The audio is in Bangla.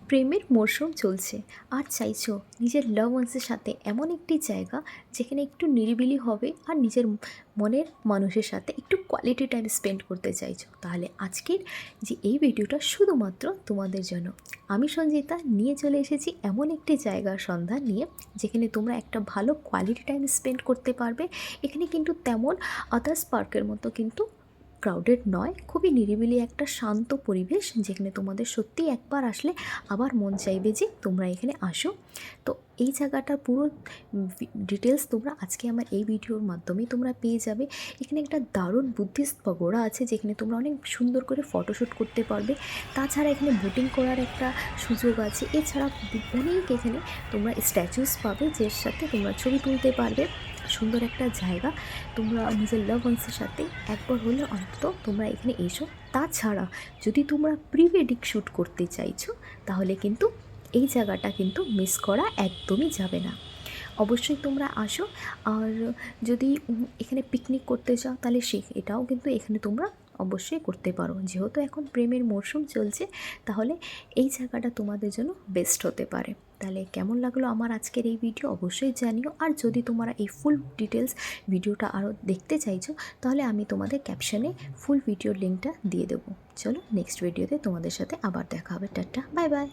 প্রেমের মরশুম চলছে আর চাইছো নিজের লাভ ওয়ান্সের সাথে এমন একটি জায়গা যেখানে একটু নিরিবিলি হবে আর নিজের মনের মানুষের সাথে একটু কোয়ালিটি টাইম স্পেন্ড করতে চাইছো, তাহলে আজকের যে এই ভিডিওটা শুধুমাত্র তোমাদের জন্য। আমি সঞ্জিতা নিয়ে চলে এসেছি এমন একটি জায়গার সন্ধান নিয়ে যেখানে তোমরা একটা ভালো কোয়ালিটি টাইম স্পেন্ড করতে পারবে। এখানে কিন্তু তেমন আদার্স পার্কের মতো কিন্তু ক্রাউডেড নয়, খুবই নিরিবিলি একটা শান্ত পরিবেশ যেখানে তোমাদের সত্যি একবার আসলে আবার মন চাইবে যে তোমরা এখানে আসো। তো এই জায়গাটার পুরো ডিটেলস তোমরা আজকে আমার এই ভিডিওর মাধ্যমে তোমরা পেয়ে যাবে। এখানে একটা দারুণ বুদ্ধিস্ট পাগোড়া আছে যেখানে তোমরা অনেক সুন্দর করে ফটোশ্যুট করতে পারবে। তাছাড়া এখানে বোটিং করার একটা সুযোগ আছে। এছাড়া অনেক এখানে তোমরা স্ট্যাচুস পাবে যার সাথে তোমরা ছবি তুলতে পারবে। সুন্দর একটা জায়গা, তোমরা নিজের লাভ ওয়ান্সের সাথে একবার হলে অন্তত তোমরা এখানে এসো। তাছাড়া যদি তোমরা প্রি ওয়েডিং শ্যুট করতে চাইছো তাহলে কিন্তু এই জায়গাটা কিন্তু মিস করা একদমই যাবে না। অবশ্যই তোমরা আসো। আর যদি এখানে পিকনিক করতে চাও তাহলে এটাও কিন্তু এখানে তোমরা অবশ্যই করতে পারো। যেহেতু এখন প্রেমের মরশুম চলছে, তাহলে এই জায়গাটা তোমাদের জন্য বেস্ট হতে পারে। তাহলে কেমন লাগলো আমার আজকের এই ভিডিও অবশ্যই জানিও। আর যদি তোমরা এই ফুল ডিটেলস ভিডিওটা আরও দেখতে চাইছো তাহলে আমি তোমাদের ক্যাপশনে ফুল ভিডিওর লিঙ্কটা দিয়ে দেবো। চলো নেক্সট ভিডিওতে তোমাদের সাথে আবার দেখা হবে। Tata, bye bye.